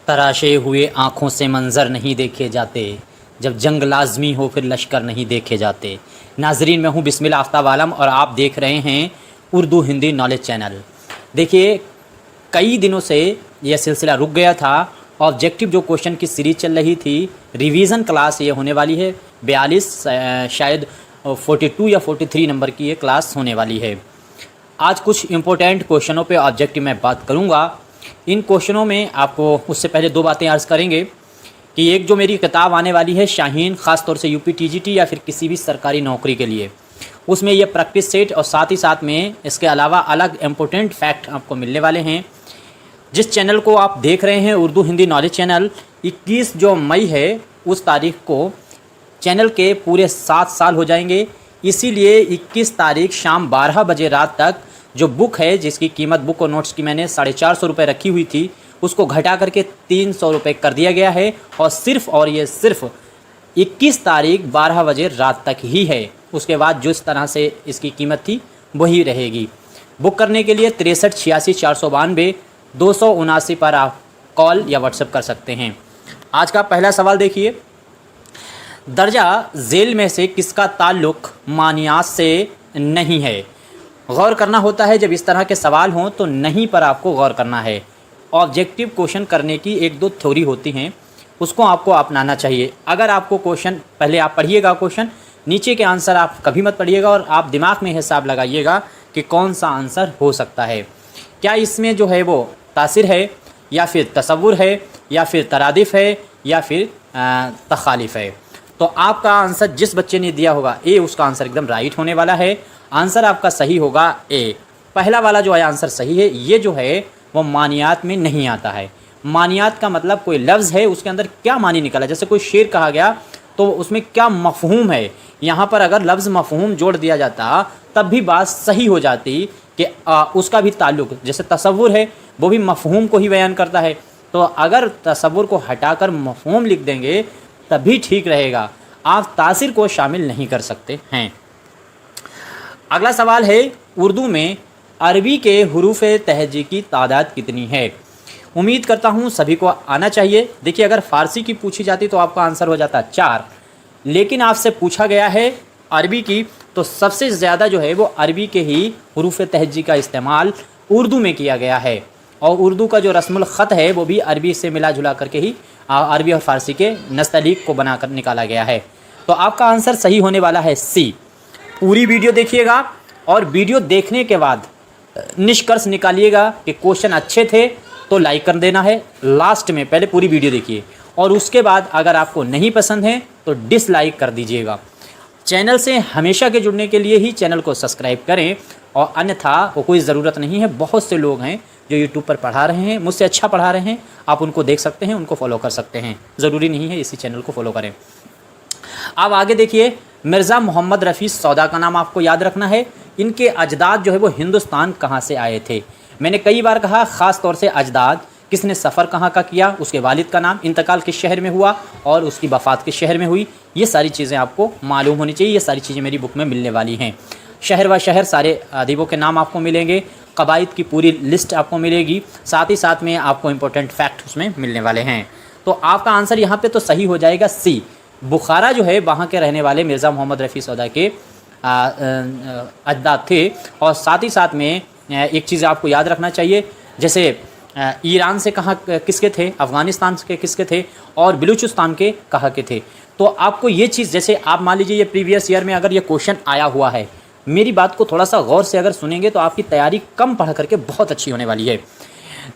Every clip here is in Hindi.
तराशे हुए आँखों से मंज़र नहीं देखे जाते, जब जंग लाज़मी हो फिर लश्कर नहीं देखे जाते। नाज़रीन, मैं हूँ बिस्मिल्लाह आफ्ताब आलम और आप देख रहे हैं उर्दू हिंदी नॉलेज चैनल। देखिए, कई दिनों से यह सिलसिला रुक गया था। ऑब्जेक्टिव जो क्वेश्चन की सीरीज़ चल रही थी, रिवीज़न क्लास ये होने वाली है 42 शायद 42 या 43 नंबर की ये क्लास होने वाली है। आज कुछ इम्पोर्टेंट क्वेश्चनों पे ऑब्जेक्टिव मैं बात करूँगा। इन क्वेश्चनों में आपको उससे पहले दो बातें अर्ज़ करेंगे कि एक जो मेरी किताब आने वाली है शाहीन, ख़ास तौर से यूपी टीजीटी या फिर किसी भी सरकारी नौकरी के लिए, उसमें ये प्रैक्टिस सेट और साथ ही साथ में इसके अलावा अलग इम्पोर्टेंट फैक्ट आपको मिलने वाले हैं। जिस चैनल को आप देख रहे हैं उर्दू हिंदी नॉलेज चैनल, 21 जो मई है उस तारीख़ को चैनल के पूरे 7 साल हो जाएंगे। इसीलिए 21 तारीख शाम 12 बजे रात तक जो बुक है, जिसकी कीमत बुक और नोट्स की मैंने 450 रुपये रखी हुई थी, उसको घटा करके 300 रुपये कर दिया गया है और सिर्फ 21 तारीख 12 बजे रात तक ही है। उसके बाद जिस तरह से इसकी कीमत थी वही रहेगी। बुक करने के लिए 63 86 492 279 पर आप कॉल या व्हाट्सएप कर सकते हैं। आज का पहला सवाल देखिए, दर्जा झेल में से किसका ताल्लुक़ मानियात से नहीं है? गौर करना होता है जब इस तरह के सवाल हों तो नहीं पर आपको गौर करना है। ऑब्जेक्टिव क्वेश्चन करने की एक दो थ्योरी होती हैं, उसको आपको अपनाना चाहिए। अगर आपको क्वेश्चन पहले आप पढ़िएगा, क्वेश्चन नीचे के आंसर आप कभी मत पढ़िएगा और आप दिमाग में हिसाब लगाइएगा कि कौन सा आंसर हो सकता है। क्या इसमें जो है वो तासिर है या फिर तसव्वुर है या फिर तरादिफ़ है या फिर तखालिफ़ है? तो आपका आंसर जिस बच्चे ने दिया होगा ए, उसका आंसर एकदम राइट होने वाला है। आंसर आपका सही होगा ए। पहला वाला जो है आंसर सही है। ये जो है वो मानियात में नहीं आता है। मानियात का मतलब कोई लफ्ज़ है, उसके अंदर क्या मानी निकला, जैसे कोई शेर कहा गया तो उसमें क्या मफ़हूम है। यहाँ पर अगर लफ्ज़ मफ़हूम जोड़ दिया जाता तब भी बात सही हो जाती कि उसका भी ताल्लुक़, जैसे तसव्वुर है वो भी मफ़हूम को ही बयान करता है, तो अगर तसव्वुर को हटाकर मफ़हूम लिख देंगे तभी ठीक रहेगा। आप तासिर को शामिल नहीं कर सकते हैं। अगला सवाल है, उर्दू में अरबी के हुरूफ़ तहजी की तादाद कितनी है? उम्मीद करता हूँ सभी को आना चाहिए। देखिए, अगर फ़ारसी की पूछी जाती तो आपका आंसर हो जाता 4, लेकिन आपसे पूछा गया है अरबी की, तो सबसे ज़्यादा जो है वो अरबी के ही हुरूफ़ तहजी का इस्तेमाल उर्दू में किया गया है और उर्दू का जो रस्मुल ख़त है वो भी अरबी से मिला जुला करके ही अरबी और फ़ारसी के नस्तलीक को बनाकर निकाला गया है। तो आपका आंसर सही होने वाला है सी। पूरी वीडियो देखिएगा और वीडियो देखने के बाद निष्कर्ष निकालिएगा कि क्वेश्चन अच्छे थे तो लाइक कर देना है। लास्ट में पहले पूरी वीडियो देखिए और उसके बाद अगर आपको नहीं पसंद है तो डिसलाइक कर दीजिएगा। चैनल से हमेशा के जुड़ने के लिए ही चैनल को सब्सक्राइब करें और अन्यथा वो कोई ज़रूरत नहीं है। बहुत से लोग हैं जो यूट्यूब पर पढ़ा रहे हैं, मुझसे अच्छा पढ़ा रहे हैं, आप उनको देख सकते हैं, उनको फॉलो कर सकते हैं। ज़रूरी नहीं है इसी चैनल को फॉलो करें। अब आगे देखिए, मिर्ज़ा मोहम्मद रफ़ी सौदा का नाम आपको याद रखना है। इनके अजदाद जो है वो हिंदुस्तान कहाँ से आए थे? मैंने कई बार कहा, ख़ास तौर से अजदाद, किसने सफ़र कहाँ का किया, उसके वालिद का नाम, इंतकाल किस शहर में हुआ और उसकी वफ़ात किस शहर में हुई, ये सारी चीज़ें आपको मालूम होनी चाहिए। ये सारी चीज़ें मेरी बुक में मिलने वाली हैं। शहर व शहर सारे अदीबों के नाम आपको मिलेंगे, कवायद की पूरी लिस्ट आपको मिलेगी, साथ ही साथ में आपको इम्पोर्टेंट फैक्ट उसमें मिलने वाले हैं। तो आपका आंसर यहाँ पे तो सही हो जाएगा सी। बुखारा जो है वहाँ के रहने वाले मिर्ज़ा मोहम्मद रफ़ी सौदा के अजदाद थे। और साथ ही साथ में एक चीज़ आपको याद रखना चाहिए, जैसे ईरान से कहाँ किसके थे, अफ़गानिस्तान के किसके थे और बलूचिस्तान के कहाँ के थे। तो आपको ये चीज़, जैसे आप मान लीजिए ये प्रीवियस ईयर में अगर ये क्वेश्चन आया हुआ है, मेरी बात को थोड़ा सा गौर से अगर सुनेंगे तो आपकी तैयारी कम पढ़ करके बहुत अच्छी होने वाली है।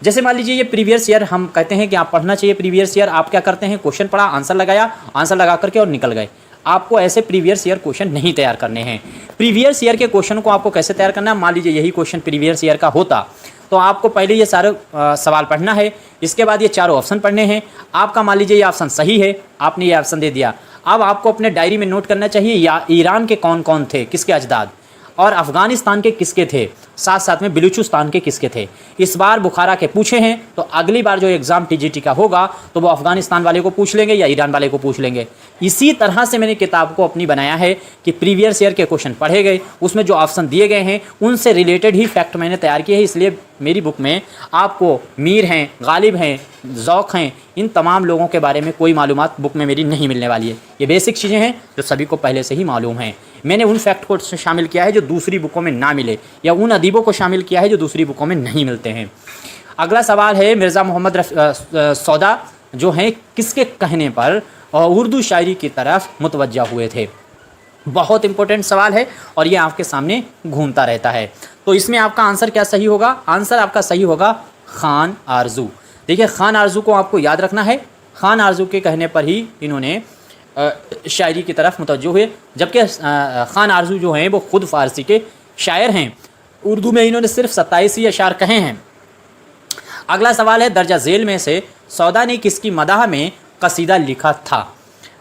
जैसे मान लीजिए ये प्रीवियस ईयर, हम कहते हैं कि आप पढ़ना चाहिए प्रीवियस ईयर। आप क्या करते हैं, क्वेश्चन पढ़ा, आंसर लगाया, आंसर लगा करके और निकल गए। आपको ऐसे प्रीवियस ईयर क्वेश्चन नहीं तैयार करने हैं। प्रीवियस ईयर के क्वेश्चन को आपको कैसे तैयार करना है, मान लीजिए यही क्वेश्चन प्रीवियस ईयर का होता तो आपको पहले ये सारे सवाल पढ़ना है, इसके बाद ये चारों ऑप्शन पढ़ने हैं। आपका मान लीजिए ये ऑप्शन सही है, आपने ये ऑप्शन दे दिया। अब आपको अपने डायरी में नोट करना चाहिए या ईरान के कौन कौन थे, किसके अजदाद, और अफ़गानिस्तान के किसके थे, साथ साथ में बलूचिस्तान के किसके थे। इस बार बुखारा के पूछे हैं, तो अगली बार जो एग्ज़ाम टीजीटी का होगा तो वो अफ़गानिस्तान वाले को पूछ लेंगे या ईरान वाले को पूछ लेंगे। इसी तरह से मैंने किताब को अपनी बनाया है कि प्रीवियस ईयर के क्वेश्चन पढ़े गए, उसमें जो ऑप्शन दिए गए हैं उनसे रिलेटेड ही फैक्ट मैंने तैयार किए हैं। इसलिए मेरी बुक में आपको मीर हैं, गालिब हैं, ज़ौक़ हैं, इन तमाम लोगों के बारे में कोई मालूमात बुक में मेरी नहीं मिलने वाली है। ये बेसिक चीज़ें हैं जो सभी को पहले से ही मालूम हैं। मैंने उन फैक्ट को शामिल किया है जो दूसरी बुकों में ना मिले, या उन अदीबों को शामिल किया है जो दूसरी बुकों में नहीं मिलते हैं। अगला सवाल है, मिर्ज़ा मोहम्मद सौदा जो हैं किसके कहने पर उर्दू शायरी की तरफ मुतवज्जा हुए थे। बहुत इंपॉर्टेंट सवाल है और ये आपके सामने घूमता रहता है। तो इसमें आपका आंसर क्या सही होगा? आंसर आपका सही होगा खान आरजू। देखिए, खान आरजू को आपको याद रखना है। खान आरजू के कहने पर ही इन्होंने शायरी की तरफ मुतवज्जो हुए, जबकि खान आरजू जो हैं वो ख़ुद फ़ारसी के शायर हैं। उर्दू में इन्होंने सिर्फ 27 ही अशार कहे हैं। अगला सवाल है, दर्जा झेल में से सौदा ने किसकी मदाह में कसीदा लिखा था?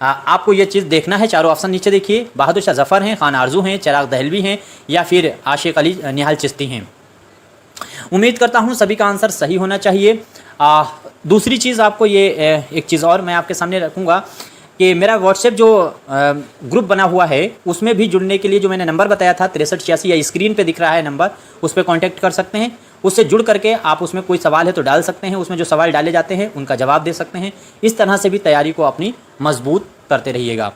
आपको ये चीज़ देखना है। चारों ऑप्शन नीचे देखिए, बहादुर शाह ज़फ़र हैं, खान आरजू हैं, चिराग दहलवी हैं, या फिर आशिक अली निहाल चिश्ती हैं। उम्मीद करता हूँ सभी का आंसर सही होना चाहिए। दूसरी चीज़ आपको ये एक चीज़ और मैं आपके सामने रखूँगा कि मेरा व्हाट्सएप जो ग्रुप बना हुआ है उसमें भी जुड़ने के लिए जो मैंने नंबर बताया था 6386, या स्क्रीन पे दिख रहा है नंबर, उस पर कॉन्टैक्ट कर सकते हैं। उससे जुड़ करके आप उसमें कोई सवाल है तो डाल सकते हैं, उसमें जो सवाल डाले जाते हैं उनका जवाब दे सकते हैं। इस तरह से भी तैयारी को अपनी मजबूत करते रहिएगा।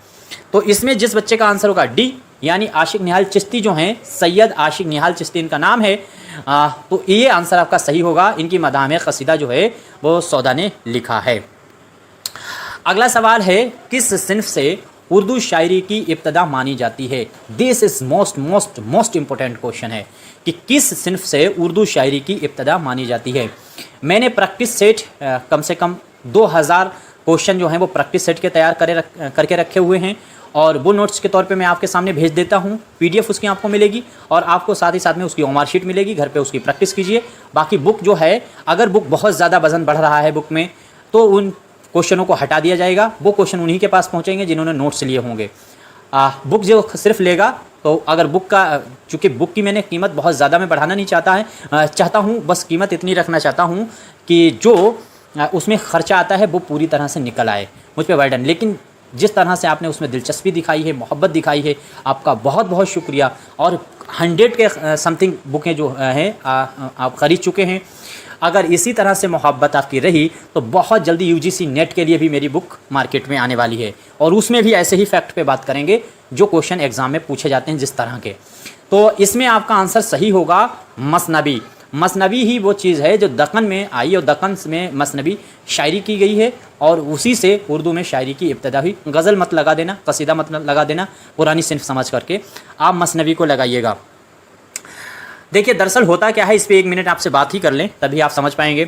तो इसमें जिस बच्चे का आंसर होगा डी, यानी आशिक निहाल चिश्ती जो हैं, सैयद आशिक निहाल चिश्ती इनका नाम है, तो ये आंसर आपका सही होगा। इनकी मदाह में कसीदा जो है वो सौदा ने लिखा है। अगला सवाल है, किस सिन्फ से उर्दू शायरी की इब्तदा मानी जाती है? This is most important question है कि किस सिन्फ से उर्दू शायरी की इब्तदा मानी जाती है। मैंने प्रैक्टिस सेट कम से कम 2000 क्वेश्चन जो हैं वो प्रैक्टिस सेट के तैयार करके रखे हुए हैं, और वो नोट्स के तौर पे मैं आपके सामने भेज देता हूँ। PDF उसकी आपको मिलेगी, और आपको साथ ही साथ में उसकी होमवर्क शीट मिलेगी। घर पे उसकी प्रैक्टिस कीजिए। बाकी बुक जो है, अगर बुक बहुत ज़्यादा वजन बढ़ रहा है बुक में, तो उन क्वेश्चनों को हटा दिया जाएगा। वो क्वेश्चन उन्हीं के पास पहुँचेंगे जिन्होंने नोट्स लिए होंगे। बुक जो सिर्फ लेगा, तो अगर बुक का, चूँकि बुक की मैंने कीमत बहुत ज़्यादा मैं बढ़ाना नहीं चाहता हूँ, बस कीमत इतनी रखना चाहता हूँ कि जो उसमें ख़र्चा आता है वो पूरी तरह से निकल आए, मुझ पर बर्डन। लेकिन जिस तरह से आपने उसमें दिलचस्पी दिखाई है, मोहब्बत दिखाई है, आपका बहुत बहुत शुक्रिया। और 100 के समथिंग बुकें जो हैं आप ख़रीद चुके हैं। अगर इसी तरह से मोहब्बत आपकी रही तो बहुत जल्दी UGC नेट के लिए भी मेरी बुक मार्केट में आने वाली है, और उसमें भी ऐसे ही फैक्ट पे बात करेंगे जो क्वेश्चन एग्ज़ाम में पूछे जाते हैं जिस तरह के। तो इसमें आपका आंसर सही होगा मसनबी। मसनबी ही वो चीज़ है जो दक्कन में आई, और दक्कन में मसनबी शायरी की गई है, और उसी से उर्दू में शायरी की इब्तदा हुई। गज़ल मत लगा देना, कसीदा मत लगा देना, पुरानी सिन्फ समझ करके आप मसनबी को लगाइएगा। देखिए, दरअसल होता क्या है, इस पर 1 मिनट आपसे बात ही कर लें तभी आप समझ पाएंगे।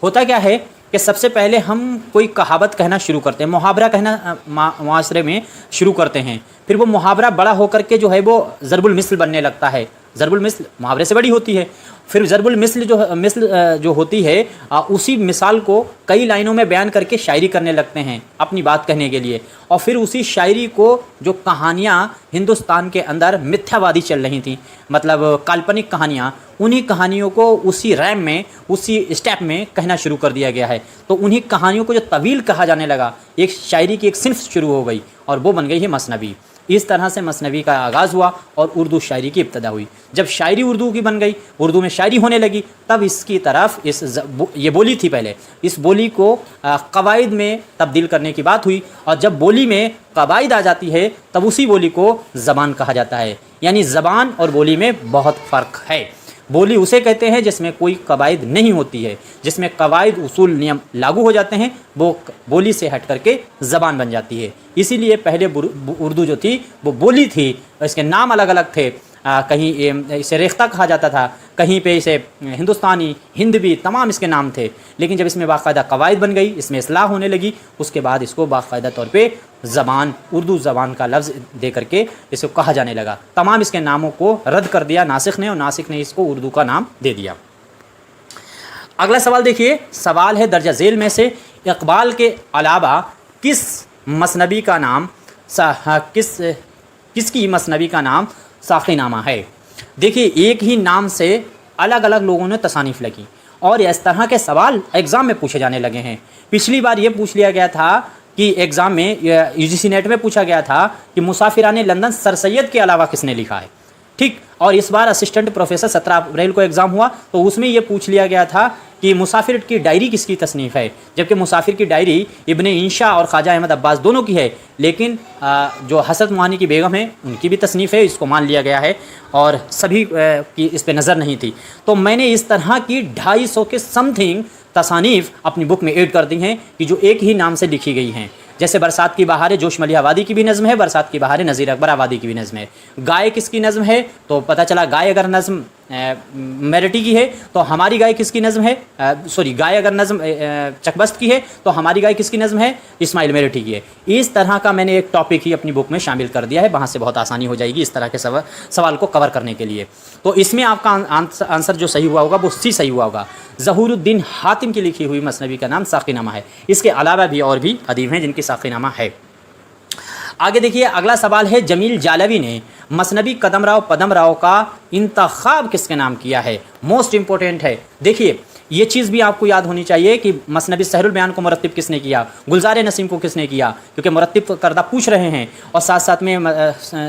होता क्या है कि सबसे पहले हम कोई कहावत कहना शुरू करते हैं, मुहावरा कहना मुआशरे में शुरू करते हैं। फिर वो मुहावरा बड़ा होकर के जो है वो ज़रबुल मिस्ल बनने लगता है। ज़रबुल मिस्ल मुहावरे से बड़ी होती है। फिर ज़रबुल मिस्ल जो होती है, उसी मिसाल को कई लाइनों में बयान करके शायरी करने लगते हैं अपनी बात कहने के लिए। और फिर उसी शायरी को, जो कहानियाँ हिंदुस्तान के अंदर मिथ्यावादी चल रही थी, मतलब काल्पनिक कहानियाँ, उन्हीं कहानियों को उसी रैम में, उसी स्टेप में कहना शुरू कर दिया गया है। तो उन्हीं कहानियों को जो तवील कहा जाने लगा, एक शायरी की एक सिन्फ शुरू हो गई, और वो बन गई है मसनबी। इस तरह से मसनबी का आगाज़ हुआ और उर्दू शायरी की इब्तदा हुई। जब शायरी उर्दू की बन गई, उर्दू में शायरी होने लगी, तब इसकी तरफ ये बोली थी पहले, इस बोली को कवायद में तब्दील करने की बात हुई। और जब बोली में कवायद आ जाती है तब उसी बोली को ज़बान कहा जाता है। यानी ज़बान और बोली में बहुत फ़र्क है। बोली उसे कहते हैं जिसमें कोई कवायद नहीं होती है, जिसमें कवायद उसूल नियम लागू हो जाते हैं, वो बोली से हट करके ज़बान बन जाती है। इसीलिए पहले उर्दू जो थी वो बोली थी, इसके नाम अलग अलग थे। कहीं इसे रेख्ता कहा जाता था, कहीं पे इसे हिंदुस्तानी, हिंदवी, तमाम इसके नाम थे। लेकिन जब इसमें बाकायदा कवायद बन गई, इसमें इस्लाह होने लगी, उसके बाद इसको बाकायदा तौर पे ज़बान, उर्दू ज़बान का लफ्ज़ दे करके इसको कहा जाने लगा। तमाम इसके नामों को रद्द कर दिया नासिख ने, और नासिख ने इसको उर्दू का नाम दे दिया। अगला सवाल देखिए, सवाल है दर्जा झेल में से इक़बाल के अलावा किस मसनबी का नाम किसकी मसनबी का नाम साखीनामा है? देखिए एक ही नाम से अलग अलग लोगों ने तसानीफ़ लगी और इस तरह के सवाल एग्ज़ाम में पूछे जाने लगे हैं। पिछली बार ये पूछ लिया गया था कि एग्ज़ाम में यूजीसी नेट में पूछा गया था कि मुसाफिराने लंदन सर सैयद के अलावा किसने लिखा है, ठीक। और इस बार असिस्टेंट प्रोफेसर 17 अप्रैल को एग्ज़ाम हुआ तो उसमें ये पूछ लिया गया था कि मुसाफिर की डायरी किसकी तसनीफ़ है, जबकि मुसाफिर की डायरी इब्ने इंशा और ख्वाजा अहमद अब्बास दोनों की है, लेकिन जो हसरत मोहानी की बेगम है उनकी भी तसनीफ़ है, इसको मान लिया गया है और सभी की इस पर नज़र नहीं थी। तो मैंने इस तरह की 250 के समथिंग तसानीफ़ अपनी बुक में ऐड कर दी हैं कि जो एक ही नाम से लिखी गई हैं। जैसे बरसात की बहारें जोश मलिह आबादी की भी नज़म है, बरसात की बहारें नज़ीर अकबर आबादी की भी नज़म है। गाय किसकी नज़म है, तो पता चला गाय अगर नज़म मेरिटी की है तो हमारी गाय किसकी नज़म है, गाय अगर नज़म चकबस्त की है तो हमारी गाय किसकी नज़म है, इस्माइल मेरिटी की है। इस तरह का मैंने एक टॉपिक ही अपनी बुक में शामिल कर दिया है, वहाँ से बहुत आसानी हो जाएगी इस तरह के सवाल को कवर करने के लिए। तो इसमें आपका आंसर जो सही हुआ होगा वो सी सही हुआ होगा। ज़हूरुद्दीन हातिम की लिखी हुई मसनवी का नाम साक़ीनामा है। इसके अलावा भी और भी अदीब हैं जिनकी साक़ीनामा है। आगे देखिए अगला सवाल है, जमील जालवी ने मसनवी कदमराव पदमराव का इंतखाब किसके नाम किया है। मोस्ट इंपॉर्टेंट है। देखिए ये चीज़ भी आपको याद होनी चाहिए कि मसनवी सहरुल बयान को मुरत्तिब किसने किया, गुलजार नसीम को किसने किया, क्योंकि मुरत्तिब करदा पूछ रहे हैं, और साथ साथ में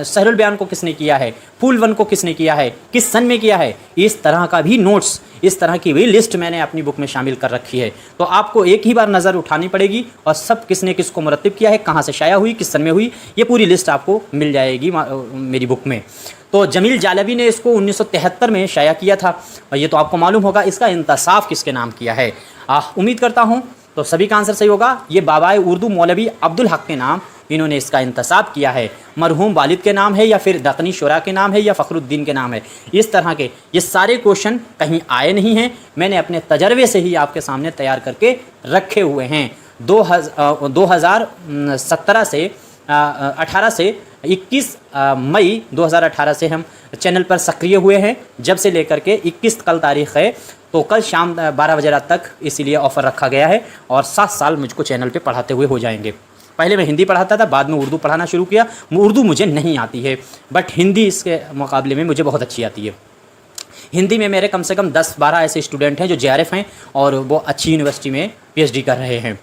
सहरुल बयान को किसने किया है, फूल वन को किसने किया है, किस सन में किया है। इस तरह का भी नोट्स, इस तरह की भी लिस्ट मैंने अपनी बुक में शामिल कर रखी है। तो आपको एक ही बार नज़र उठानी पड़ेगी और सब किसने किसको मुरत्तिब किया है, कहाँ से शाया हुई, किस सन में हुई, ये पूरी लिस्ट आपको मिल जाएगी मेरी बुक में। तो जमील जालवी ने इसको 1973 में शाया किया था और ये तो आपको मालूम होगा। इसका इंतसाफ किसके नाम किया है, उम्मीद करता हूँ तो सभी का आंसर सही होगा। ये बाबाए उर्दू मौलवी अब्दुल हक के नाम इन्होंने इसका इंतसाब किया है। मरहूम वालिद के नाम है या फिर दक्कनी शुरा के नाम है या फ़खरुद्दीन के नाम है। इस तरह के ये सारे क्वेश्चन कहीं आए नहीं हैं, मैंने अपने तजर्बे से ही आपके सामने तैयार करके रखे हुए हैं। 2017 से 18 से 21 मई 2018 से हम चैनल पर सक्रिय हुए हैं। जब से लेकर के 21 कल तारीख़ है, तो कल शाम 12 बजे रात तक इसीलिए ऑफ़र रखा गया है और 7 साल मुझको चैनल पे पढ़ाते हुए हो जाएंगे। पहले मैं हिंदी पढ़ाता था, बाद में उर्दू पढ़ाना शुरू किया। उर्दू मुझे नहीं आती है, बट हिंदी इसके मुकाबले में मुझे बहुत अच्छी आती है। हिंदी में मेरे कम से कम 10-12 ऐसे स्टूडेंट हैं जो JRF हैं और वो अच्छी यूनिवर्सिटी में PhD कर रहे हैं।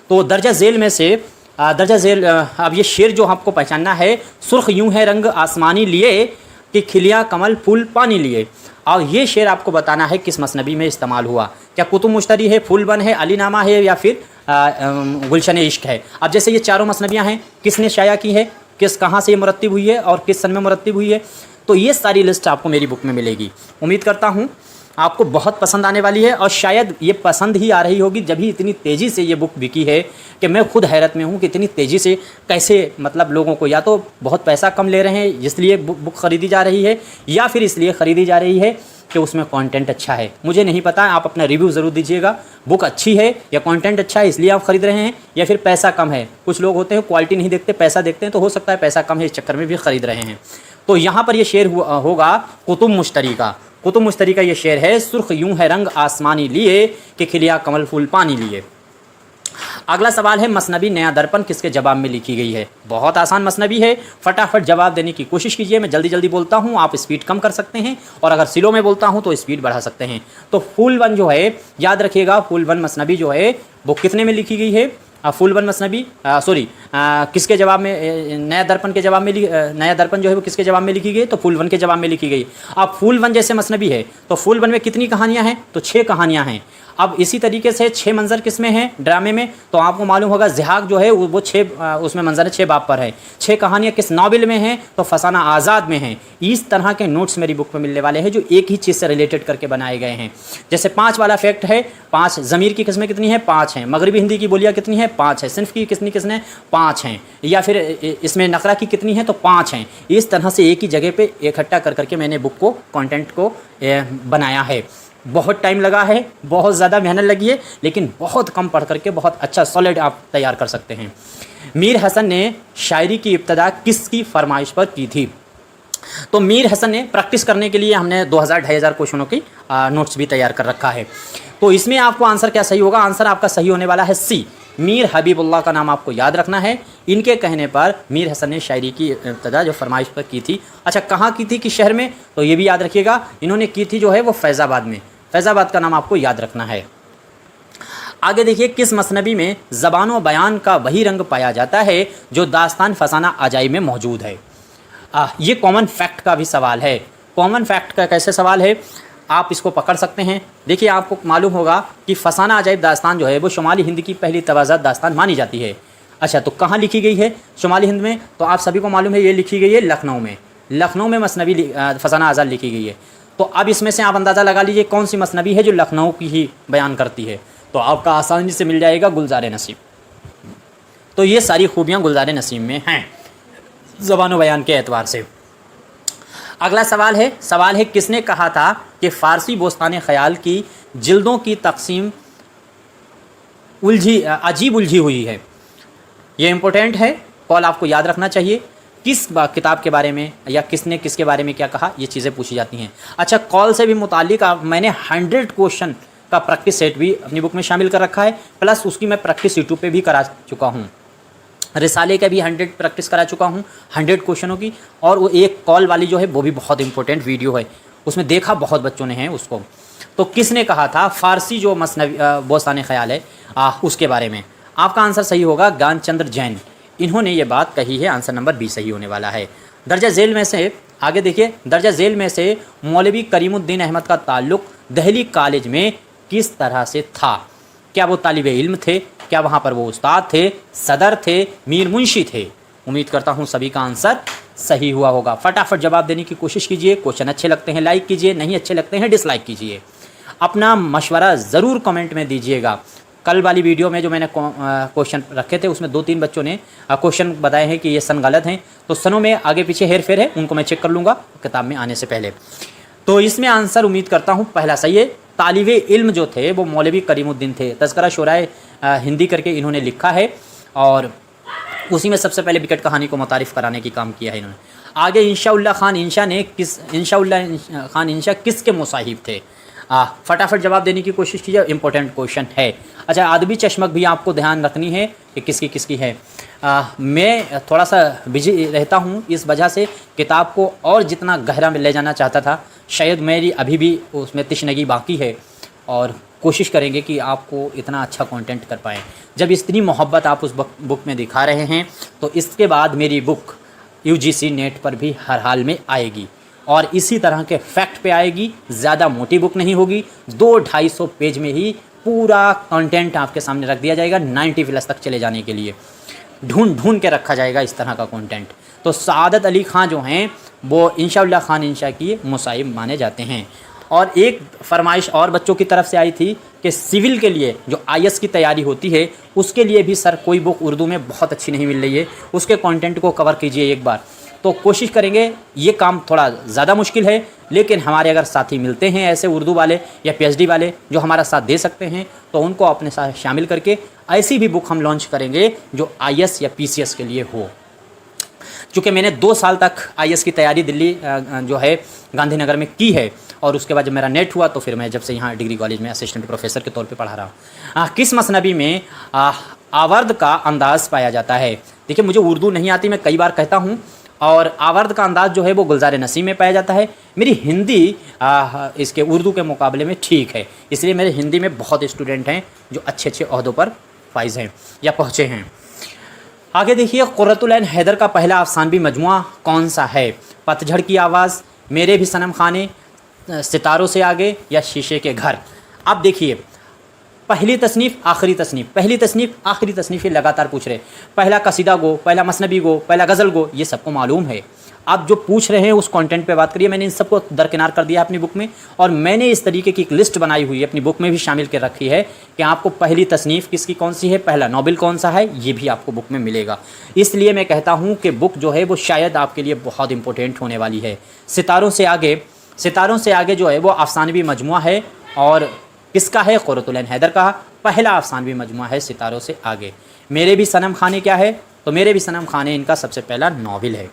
तो दर्जा झेल में से दर्जा झेल, अब ये शेर जो आपको पहचानना है, सुर्ख यूं है रंग आसमानी लिए कि खिलिया कमल फूल पानी लिए। और ये शेर आपको बताना है किस मसनबी में इस्तेमाल हुआ, क्या कुतुब मुश्तरी है, फूल बन है, अलीनामा है या फिर गुलशन इश्क है। अब जैसे ये चारों मसनबियाँ हैं, किसने शाया की है, किस कहाँ से ये मुरत्तिब हुई है और किस सन में मुरत्तिब हुई है, तो ये सारी लिस्ट आपको मेरी बुक में मिलेगी। उम्मीद करता हूँ आपको बहुत पसंद आने वाली है और शायद ये पसंद ही आ रही होगी, जब ही इतनी तेज़ी से ये बुक बिकी है कि मैं खुद हैरत में हूँ कि इतनी तेज़ी से कैसे, मतलब लोगों को या तो बहुत पैसा कम ले रहे हैं इसलिए बुक ख़रीदी जा रही है, या फिर इसलिए ख़रीदी जा रही है कि उसमें कंटेंट अच्छा है। मुझे नहीं पता, आप अपना रिव्यू ज़रूर दीजिएगा। बुक अच्छी है या कंटेंट अच्छा है इसलिए आप ख़रीद रहे हैं, या फिर पैसा कम है। कुछ लोग होते हैं क्वालिटी नहीं देखते, पैसा देखते हैं, तो हो सकता है पैसा कम है इस चक्कर में भी ख़रीद रहे हैं। तो यहाँ पर ये शेर होगा कुतुब मुश्तरी का। कुतुब मुश्तरी का ये शेर है, सुर्ख यूं है रंग आसमानी लिए कि खिलिया कमल फूल पानी लिए। अगला सवाल है, मसनबी नया दर्पण किसके जवाब में लिखी गई है। बहुत आसान मसनबी है, फटाफट जवाब देने की कोशिश कीजिए। मैं जल्दी जल्दी बोलता हूँ, आप स्पीड कम कर सकते हैं और अगर सिलों में बोलता हूँ तो स्पीड बढ़ा सकते हैं। तो फूल वन जो है, याद रखिएगा, फूल वन मसनबी जो है वो कितने में लिखी गई है। फूल वन मसनबी किसके जवाब में, नया दर्पण के जवाब में, नया दर्पण जो है वो किसके जवाब में लिखी गई, तो फूल वन के जवाब में लिखी गई। अब फूल वन जैसे मसनबी है तो फूल वन में कितनी कहानियाँ हैं, तो 6 कहानियाँ हैं। अब इसी तरीके से 6 मंजर किस में हैं ड्रामे में, तो आपको मालूम होगा ज़िहाक जो है वो 6 उसमें मंजर है, 6 बाब पर है। 6 कहानियाँ किस नावल में हैं, तो फसाना आज़ाद में हैं। इस तरह के नोट्स मेरी बुक में मिलने वाले हैं जो एक ही चीज़ से रिलेटेड करके बनाए गए हैं। जैसे 5 वाला फैक्ट है, 5 ज़मीर की किस्में कितनी हैं, 5 हैं। मगरबी हिंदी की बोलियाँ कितनी हैं, 5 है। सिन्फ की किसने 5 हैं। या फिर इसमें नकरा की कितनी है, तो 5 हैं। इस तरह से एक ही जगह पे इकट्ठा कर करके मैंने बुक को, कंटेंट को बनाया है। बहुत टाइम लगा है, बहुत ज़्यादा मेहनत लगी है, लेकिन बहुत कम पढ़ करके बहुत अच्छा सॉलिड आप तैयार कर सकते हैं। मीर हसन ने शायरी की इब्तदा किसकी फरमाइश पर की थी, तो मीर हसन ने प्रैक्टिस करने के लिए हमने 2000-2500 क्वेश्चनों की नोट्स भी तैयार कर रखा है। तो इसमें आपको आंसर क्या सही होगा, आंसर आपका सही होने वाला है सी। मीर हबीबुल्लाह का नाम आपको याद रखना है। इनके कहने पर मीर हसन ने शायरी की इब्तिदा जो फरमाइश पर की थी, अच्छा कहाँ की थी, किस शहर में, तो ये भी याद रखिएगा। इन्होंने की थी जो है वो फैज़ाबाद में। फैज़ाबाद का नाम आपको याद रखना है। आगे देखिए, किस मसनबी में ज़बान व बयान का वही रंग पाया जाता है जो दास्तान फसाना अजाइब में मौजूद है। ये कॉमन फैक्ट का भी सवाल है। कॉमन फैक्ट का कैसे सवाल है, आप इसको पकड़ सकते हैं। देखिए, आपको मालूम होगा कि फसाना अजाइब दास्तान जो है वो शुमाली हिंद की पहली तवाज़ात दास्तान मानी जाती है। अच्छा, तो कहाँ लिखी गई है शुमाली हिंद में, तो आप सभी को मालूम है ये लिखी गई है लखनऊ में। लखनऊ में मसनबी फसाना अजाइब लिखी गई है। तो अब इसमें से आप अंदाज़ा लगा लीजिए कौन सी मसनबी है जो लखनऊ की ही बयान करती है। तो आपका आसानी से मिल जाएगा गुलजार नसीब। तो ये सारी खूबियाँ गुलजार नसीब में हैं ज़बान बयान के एतबार से। अगला सवाल है किसने कहा था कि फ़ारसी बोस्तान ख़याल की जिल्दों की तकसीम अजीब उलझी हुई है। ये इम्पोर्टेंट है, कॉल आपको याद रखना चाहिए। किस किताब के बारे में या किसने किसके बारे में क्या कहा, ये चीज़ें पूछी जाती हैं। अच्छा, कॉल से भी मुताल्लिक मैंने 100 क्वेश्चन का प्रैक्टिस सेट भी अपनी बुक में शामिल कर रखा है, प्लस उसकी मैं प्रैक्टिस यूट्यूब पे भी करा चुका हूँ। रिसाले का भी 100 प्रैक्टिस करा चुका हूँ 100 क्वेश्चनों की। और वो एक कॉल वाली जो है वो भी बहुत इंपॉर्टेंट वीडियो है, उसमें देखा बहुत बच्चों ने है उसको। तो किसने कहा था फ़ारसी जो मसनबी बोस्तान ख़याल है उसके बारे में, आपका आंसर सही होगा ज्ञानचंद्र जैन। इन्होंने ये बात कही है, आंसर नंबर बी सही होने वाला है। दर्जा झेल में से आगे देखिए, दर्जा झेल में से मौलवी करीमुद्दीन अहमद का ताल्लुक़ दहली कॉलेज में किस तरह से था। क्या वो तालिबे इल्म थे, क्या वहाँ पर वो उस्ताद थे, सदर थे, मीर मुंशी थे। उम्मीद करता हूँ सभी का आंसर सही हुआ होगा। फटाफट जवाब देने की कोशिश कीजिए। क्वेश्चन अच्छे लगते हैं लाइक कीजिए, नहीं अच्छे लगते हैं डिसलाइक कीजिए। अपना मशवरा ज़रूर कमेंट में दीजिएगा। कल वाली वीडियो में जो मैंने क्वेश्चन रखे थे उसमें 2-3 बच्चों ने क्वेश्चन बताए हैं कि ये सन गलत हैं, तो सनों में आगे पीछे हेर फेर है, उनको मैं चेक कर लूँगा किताब में आने से पहले। तो इसमें आंसर उम्मीद करता हूँ पहला सही है। तालिबे इल्म जो थे वो मौलवी करीमुद्दीन थे। तज़किरा शुराए हिंदी करके इन्होंने लिखा है और उसी में सबसे पहले विकट कहानी को मुतारिफ़ कराने की काम किया है इन्होंने। आगे इंशाउल्लाह खान इंशा किसके मुसाहिब थे। फटाफट जवाब देने की कोशिश कीजिए, इंपॉर्टेंट क्वेश्चन है। अच्छा, आदमी चश्मक भी आपको ध्यान रखनी है कि किसकी है। मैं थोड़ा सा बिजी रहता हूँ, इस वजह से किताब को और जितना गहरा में ले जाना चाहता था, शायद मेरी अभी भी उसमें तिश्नगी बाकी है और कोशिश करेंगे कि आपको इतना अच्छा कंटेंट कर पाएँ। जब इतनी मोहब्बत आप उस बुक में दिखा रहे हैं तो इसके बाद मेरी बुक UGC नेट पर भी हर हाल में आएगी और इसी तरह के फैक्ट पे आएगी। ज़्यादा मोटी बुक नहीं होगी, 200-250 पेज में ही पूरा कंटेंट आपके सामने रख दिया जाएगा 90+ तक चले जाने के लिए। ढूंढ के रखा जाएगा इस तरह का कंटेंट। तो सादत अली खां जो हैं वो इंशाउल्लाह खान इंशा की मुसाहिब माने जाते हैं। और एक फरमाइश और बच्चों की तरफ से आई थी कि सिविल के लिए जो IS की तैयारी होती है उसके लिए भी सर कोई बुक उर्दू में बहुत अच्छी नहीं मिल रही है, उसके कंटेंट को कवर कीजिए एक बार। तो कोशिश करेंगे, ये काम थोड़ा ज़्यादा मुश्किल है, लेकिन हमारे अगर साथी मिलते हैं ऐसे उर्दू वाले या PhD वाले जो हमारा साथ दे सकते हैं तो उनको अपने साथ शामिल करके ऐसी भी बुक हम लॉन्च करेंगे जो IS या PCS के लिए हो। चूँकि मैंने 2 साल तक IS की तैयारी दिल्ली जो है गांधीनगर में की है और उसके बाद जब मेरा नेट हुआ तो फिर मैं जब से यहाँ डिग्री कॉलेज में असिस्टेंट प्रोफेसर के तौर पे पढ़ा रहा हूँ। किस मसनबी में आवर्द का अंदाज़ पाया जाता है। देखिए, मुझे उर्दू नहीं आती, मैं कई बार कहता हूँ, और आवर्द का अंदाज़ जो है वो गुलजार नसीब में पाया जाता है। मेरी हिंदी इसके उर्दू के मुकाबले में ठीक है, इसलिए मेरे हिंदी में बहुत स्टूडेंट हैं जो अच्छे ओहदों पर फाइज हैं या पहुँचे हैं। आगे देखिए, क़ुर्रतुल ऐन हैदर का पहला अफ़सानवी मजमुआ कौन सा है। पतझड़ की आवाज़, मेरे भी सनम खाने, सितारों से आगे या शीशे के घर। अब देखिए, पहली तसनीफ़ आखिरी तसनीफ़, पहली तसनीफ़ आखिरी तसनीफ़ ये लगातार पूछ रहे। पहला कसीदा गो, पहला मसनबी गो, पहला गज़ल गो, ये सबको मालूम है। आप जो पूछ रहे हैं उस कंटेंट पे बात करिए। मैंने इन सबको दरकिनार कर दिया अपनी बुक में और मैंने इस तरीके की एक लिस्ट बनाई हुई है, अपनी बुक में भी शामिल कर रखी है कि आपको पहली तसनीफ़ किसकी कौन सी है, पहला नॉवेल कौन सा है, ये भी आपको बुक में मिलेगा। इसलिए मैं कहता हूँ कि बुक जो है वो शायद आपके लिए बहुत इंपॉर्टेंट होने वाली है। सितारों से आगे जो है वो अफ़सानवी मजमुआ है और किसका है, क़ुर्रतुल ऐन हैदर का पहला अफ़सानवी मजमुआ है सितारों से आगे। मेरे भी सनम खाने क्या है, तो मेरे भी सनम खाने इनका सबसे पहला नॉवेल है।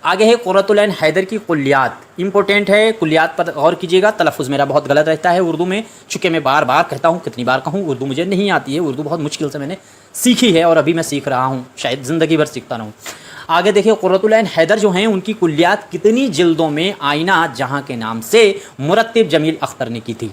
आगे है क़ुर्रतुल ऐन हैदर की कुल्लियात, इंपॉर्टेंट है, कुल्लियात पर गौर कीजिएगा। तलफ़ुज़ मेरा बहुत गलत रहता है उर्दू में, चूँकि मैं बार बार कहता हूँ, कितनी बार कहूँ, उर्दू मुझे नहीं आती है। उर्दू बहुत मुश्किल से मैंने सीखी है और अभी मैं सीख रहा हूँ, शायद ज़िंदगी भर सीखता रहूँ। आगे देखिए क़ुर्रतुल ऐन हैदर जो हैं उनकी कुल्लियात कितनी जिल्दों में आईना जहाँ के नाम से मुरत्तिब जमील अख्तर ने की थी।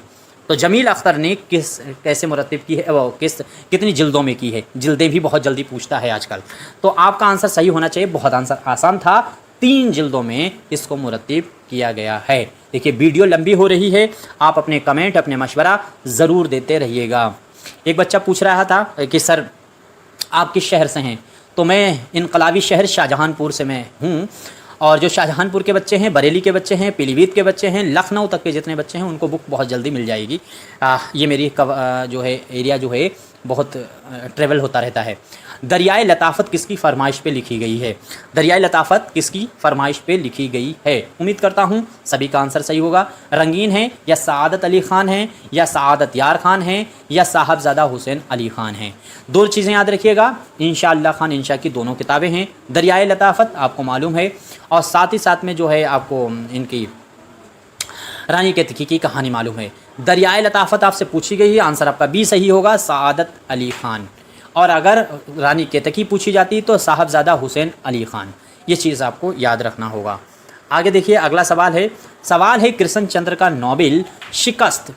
तो जमील अख्तर ने कैसे मुरत्तिब की है, वो कितनी जिल्दों में की है। जिल्दें भी बहुत जल्दी पूछता है आजकल। तो आपका आंसर सही होना चाहिए, बहुत आंसर आसान था, 3 जिल्दों में इसको मुरत्तिब किया गया है। देखिए वीडियो लंबी हो रही है, आप अपने कमेंट, अपने मशवरा ज़रूर देते रहिएगा। एक बच्चा पूछ रहा था कि सर आप किस शहर से हैं, तो मैं इनकलाबी शहर शाहजहांपुर से मैं हूँ। और जो शाहजहांपुर के बच्चे हैं, बरेली के बच्चे हैं, पीलीभीत के बच्चे हैं, लखनऊ तक के जितने बच्चे हैं उनको बुक बहुत जल्दी मिल जाएगी। ये मेरी जो है एरिया जो है बहुत ट्रेवल होता रहता है। दरियाए लताफ़त किसकी फ़रमाइश पे लिखी गई है? दरियाए लताफ़त किसकी फ़रमाइश पे लिखी गई है? उम्मीद करता हूँ सभी का आंसर सही होगा। रंगीन है या सआदत अली ख़ान है या सआदत यार ख़ान है या साहबज़ादा हुसैन अली ख़ान है? 2 चीज़ें याद रखिएगा, इंशाअल्लाह ख़ान इंशा की दोनों किताबें हैं। दरियाए लताफ़त आपको मालूम है और साथ ही साथ में जो है आपको इनकी रानी केतकी की कहानी मालूम है। दरियाए लताफ़त आपसे पूछी गई है, आंसर आपका बी सही होगा, सआदत अली ख़ान। और अगर रानी केतकी पूछी जाती तो साहबज़ादा हुसैन अली ख़ान। ये चीज़ आपको याद रखना होगा। आगे देखिए अगला सवाल है कृष्ण चंद्र का नोबेल शिकस्त।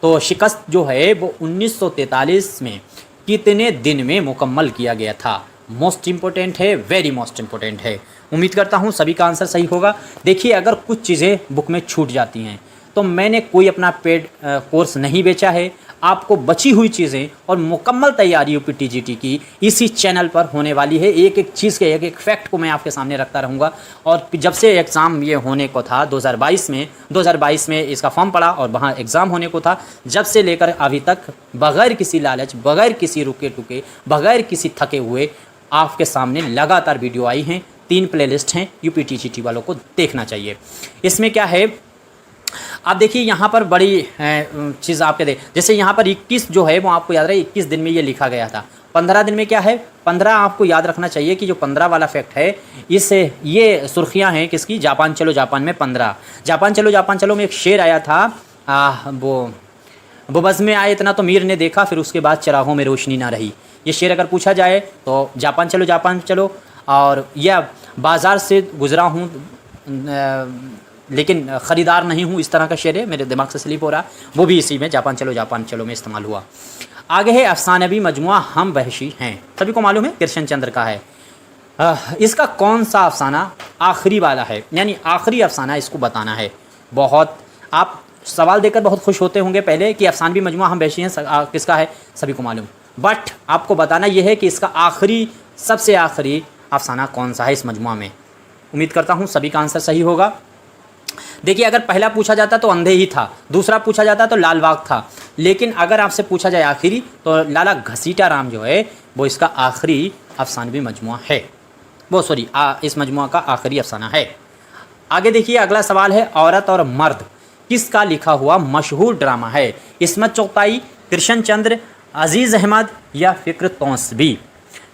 तो शिकस्त जो है वो 1943 में कितने दिन में मुकम्मल किया गया था? मोस्ट इम्पोर्टेंट है, वेरी मोस्ट इम्पोर्टेंट है। उम्मीद करता हूँ सभी का आंसर सही होगा। देखिए अगर कुछ चीज़ें बुक में छूट जाती हैं तो मैंने कोई अपना पेड कोर्स नहीं बेचा है। आपको बची हुई चीज़ें और मुकम्मल तैयारी यूपीटीजीटी की इसी चैनल पर होने वाली है। एक एक चीज़ के एक एक फैक्ट को मैं आपके सामने रखता रहूँगा। और जब से एग्ज़ाम ये होने को था 2022 में इसका फॉर्म पड़ा और वहाँ एग्ज़ाम होने को था, जब से लेकर अभी तक बग़ैर किसी लालच, बग़ैर किसी रुके टुके, बग़ैर किसी थके हुए आपके सामने लगातार वीडियो आई हैं। 3 प्लेलिस्ट हैं, यूपीटीजीटी वालों को देखना चाहिए। इसमें क्या है आप देखिए यहाँ पर बड़ी चीज़ आपके जैसे यहाँ पर 21 जो है वो आपको याद रहे 21 दिन में ये लिखा गया था। 15 दिन में क्या है 15 आपको याद रखना चाहिए कि जो 15 वाला फैक्ट है इससे ये सुर्खियाँ हैं किसकी? जापान चलो जापान में 15। जापान चलो में एक शेर आया था, वो बज़ में आए इतना तो मीर ने देखा, फिर उसके बाद चरागों में रोशनी ना रही। ये शेर अगर पूछा जाए तो जापान चलो और यह बाज़ार से गुज़रा हूँ लेकिन ख़रीदार नहीं हूँ, इस तरह का शेर है, मेरे दिमाग से स्लिप हो रहा, वो भी इसी में जापान चलो में इस्तेमाल हुआ। आगे है अफ़सानवी मजमुआ हम वहशी हैं, सभी को मालूम है कृष्ण चंद्र का है। इसका कौन सा अफ़साना आखिरी वाला है, यानी आखिरी अफ़साना इसको बताना है। बहुत आप सवाल देकर बहुत खुश होते होंगे पहले कि अफ़सानवी मजमुआ हम वहशी हैं किसका है, सभी को मालूम, बट आपको बताना यह है कि इसका आखिरी सबसे आखिरी अफ़साना कौन सा है इस मजमुआ में। उम्मीद करता हूँ सभी का आंसर सही होगा। देखिए अगर पहला पूछा जाता तो अंधे ही था, दूसरा पूछा जाता तो लाल बाग था, लेकिन अगर आपसे पूछा जाए आखिरी तो लाला घसीटा राम जो है वो इसका आखिरी अफ़सानवी मजमुआ है, वो सॉरी इस मजमुआ का आखिरी अफ़साना है। आगे देखिए अगला सवाल है औरत और मर्द किसका लिखा हुआ मशहूर ड्रामा है? इस्मत चुग़ताई, कृष्ण चंद्र, अज़ीज़ अहमद या फ़िक्र तौसबी?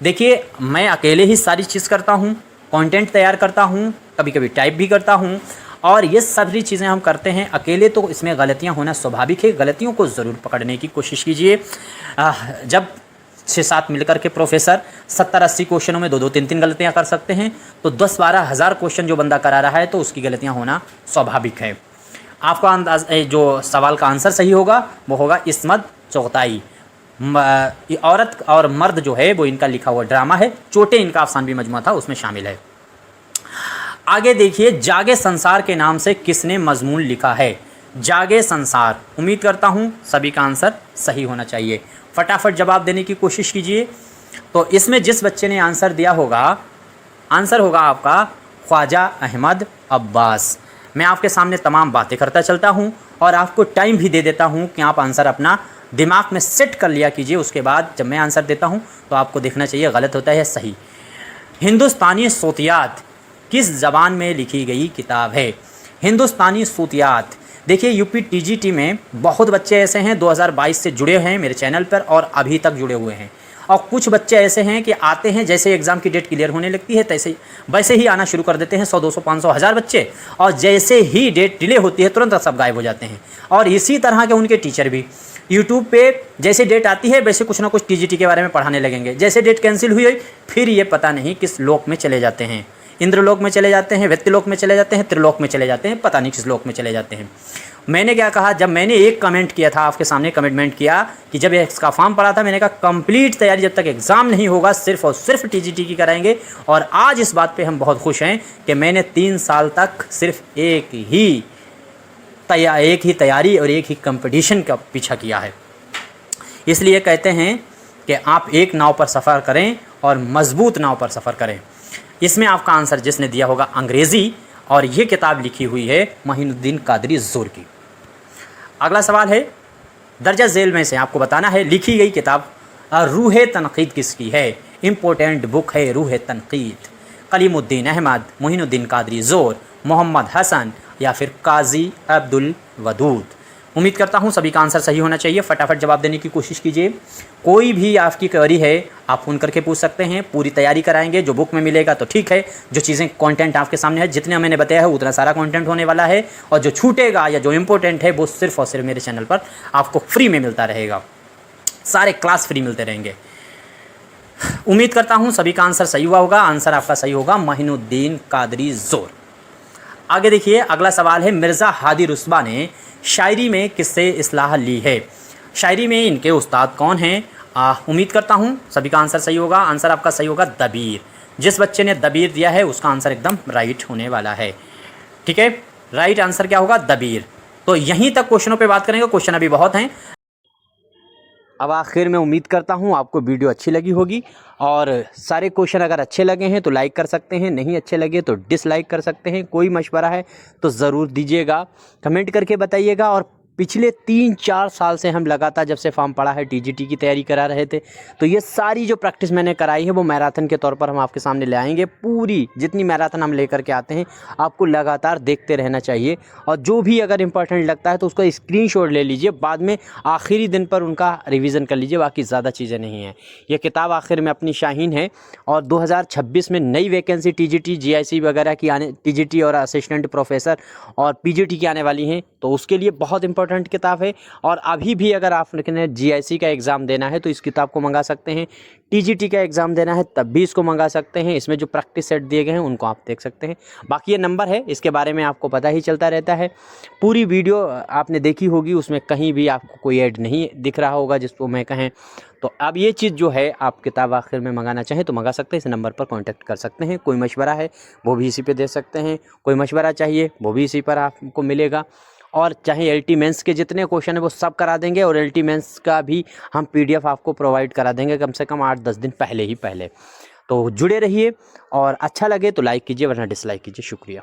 देखिए मैं अकेले ही सारी चीज़ करता हूँ, कंटेंट तैयार करता हूँ, कभी कभी टाइप भी करता हूँ, और ये सभी चीज़ें हम करते हैं अकेले, तो इसमें गलतियाँ होना स्वाभाविक है। गलतियों को ज़रूर पकड़ने की कोशिश कीजिए। जब 6-7 मिलकर के प्रोफेसर 70-80 क्वेश्चनों में 2-2, 3-3 गलतियाँ कर सकते हैं, तो 10-12 हज़ार क्वेश्चन जो बंदा करा रहा है तो उसकी गलतियाँ होना स्वाभाविक है। आपका अंदाज जो सवाल का आंसर सही होगा वो होगा इस्मत चुग़ताई। औरत और मर्द जो है वो इनका लिखा हुआ ड्रामा है, चोटे इनका अफ़सानवी मजमुआ था उसमें शामिल है। आगे देखिए जागे संसार के नाम से किसने मजमून लिखा है? जागे संसार, उम्मीद करता हूँ सभी का आंसर सही होना चाहिए। फटाफट जवाब देने की कोशिश कीजिए। तो इसमें जिस बच्चे ने आंसर दिया होगा, आंसर होगा आपका ख्वाजा अहमद अब्बास। मैं आपके सामने तमाम बातें करता चलता हूँ और आपको टाइम भी दे देता हूँ कि आप आंसर अपना दिमाग में सेट कर लिया कीजिए। उसके बाद जब मैं आंसर देता हूँ तो आपको देखना चाहिए गलत होता है या सही। हिंदुस्तानी सूतियात किस ज़बान में लिखी गई किताब है? हिंदुस्तानी सूतियात, देखिए यूपीटीजीटी में बहुत बच्चे ऐसे हैं 2022 से जुड़े हैं मेरे चैनल पर और अभी तक जुड़े हुए हैं, और कुछ बच्चे ऐसे हैं कि आते हैं, जैसे एग्ज़ाम की डेट क्लियर होने लगती है वैसे ही आना शुरू कर देते हैं 100, 200, 500, 1000 बच्चे, और जैसे ही डेट डिले होती है तुरंत सब गायब हो जाते हैं। और इसी तरह के उनके टीचर भी यूट्यूब पे जैसे डेट आती है वैसे कुछ ना कुछ टीजीटी के बारे में पढ़ाने लगेंगे, जैसे डेट कैंसिल हुई फिर ये पता नहीं किस लोक में चले जाते हैं, इंद्रलोक में चले जाते हैं, व्यक्तिलोक में चले जाते हैं, त्रिलोक में चले जाते हैं, पता नहीं किस लोक में चले जाते हैं। मैंने क्या कहा, जब मैंने एक कमेंट किया था आपके सामने, कमिटमेंट किया कि जब इसका फॉर्म पड़ा था, मैंने कहा कंप्लीट तैयारी जब तक एग्ज़ाम नहीं होगा सिर्फ और सिर्फ टीजीटी की कराएंगे। और आज इस बात पे हम बहुत खुश हैं कि मैंने 3 साल तक सिर्फ एक ही तैयारी और एक ही कंपटीशन का पीछा किया है। इसलिए कहते हैं कि आप एक नाव पर सफ़र करें और मजबूत नाव पर सफ़र करें। इसमें आपका आंसर जिसने दिया होगा अंग्रेज़ी, और ये किताब लिखी हुई है मोइनुद्दीन कादरी ज़ोर की। अगला सवाल है, दर्जा झेल में से आपको बताना है लिखी गई किताब रूह तनक़ीद किसकी है। इम्पोर्टेंट बुक है रूह तनक़ीद। कलीमुद्दीन अहमद, मोइनुद्दीन कादरी ज़ोर, मोहम्मद हसन या फिर काजी अब्दुल वदूद। उम्मीद करता हूँ सभी का आंसर सही होना चाहिए। फटाफट जवाब देने की कोशिश कीजिए। कोई भी आपकी क्वेरी है आप फ़ोन करके पूछ सकते हैं, पूरी तैयारी कराएंगे। जो बुक में मिलेगा तो ठीक है, जो चीज़ें कंटेंट आपके सामने है, जितने मैंने बताया है उतना सारा कंटेंट होने वाला है, और जो छूटेगा या जो इम्पोर्टेंट है वो सिर्फ और सिर्फ मेरे चैनल पर आपको फ्री में मिलता रहेगा। सारे क्लास फ्री मिलते रहेंगे। उम्मीद करता हूँ सभी का आंसर सही हुआ होगा। आंसर आपका सही होगा मोइनुद्दीन कादरी ज़ोर। आगे देखिए, अगला सवाल है, मिर्ज़ा हादी रुस्बा ने शायरी में किससे इस्लाह ली है। शायरी में इनके उस्ताद कौन हैं। उम्मीद करता हूँ सभी का आंसर सही होगा। आंसर आपका सही होगा दबीर। जिस बच्चे ने दबीर दिया है उसका आंसर एकदम राइट होने वाला है। ठीक है, राइट आंसर क्या होगा, दबीर। तो यहीं तक क्वेश्चनों पे बात करेंगे, क्वेश्चन अभी बहुत हैं। अब आखिर में उम्मीद करता हूँ आपको वीडियो अच्छी लगी होगी, और सारे क्वेश्चन अगर अच्छे लगे हैं तो लाइक कर सकते हैं, नहीं अच्छे लगे तो डिसलाइक कर सकते हैं। कोई मशवरा है तो ज़रूर दीजिएगा, कमेंट करके बताइएगा। और पिछले 3-4 साल से हम लगातार, जब से फॉर्म पड़ा है, टीजीटी की तैयारी करा रहे थे, तो ये सारी जो प्रैक्टिस मैंने कराई है वो मैराथन के तौर पर हम आपके सामने ले आएंगे। पूरी जितनी मैराथन हम लेकर के आते हैं आपको लगातार देखते रहना चाहिए, और जो भी अगर इम्पोर्टेंट लगता है तो उसका स्क्रीनशॉट ले लीजिए, बाद में आखिरी दिन पर उनका रिवीजन कर लीजिए। बाकी ज़्यादा चीज़ें नहीं हैं। ये किताब आखिर में अपनी शाहीन है, और 2026 में नई वैकेंसी टीजीटी, जीआईसी वगैरह की टीजीटी और असिस्टेंट प्रोफेसर और पीजीटी की आने वाली हैं, तो उसके लिए बहुत इंपॉर्टेंट किताब है। और अभी भी अगर आपने जीआईसी का एग्ज़ाम देना है तो इस किताब को मंगा सकते हैं। टीजीटी का एग्ज़ाम देना है तब भी इसको मंगा सकते हैं। इसमें जो प्रैक्टिस सेट दिए गए हैं उनको आप देख सकते हैं। बाकी ये नंबर है, इसके बारे में आपको पता ही चलता रहता है। पूरी वीडियो आपने देखी होगी, उसमें कहीं भी आपको कोई ऐड नहीं दिख रहा होगा जिसको मैं कहें। तो अब ये चीज़ जो है, आप किताब आखिर में मंगाना चाहें तो मंगा सकते हैं। इस नंबर पर कांटेक्ट कर सकते हैं। कोई मशवरा है वो भी इसी पे दे सकते हैं, कोई मशवरा चाहिए वो भी इसी पर आपको मिलेगा। और चाहे एलटी मेंस के जितने क्वेश्चन है वो सब करा देंगे, और एलटी मेंस का भी हम पीडीएफ आपको प्रोवाइड करा देंगे कम से कम 8-10 दिन पहले ही। तो जुड़े रहिए, और अच्छा लगे तो लाइक कीजिए, वरना डिसलाइक कीजिए। शुक्रिया।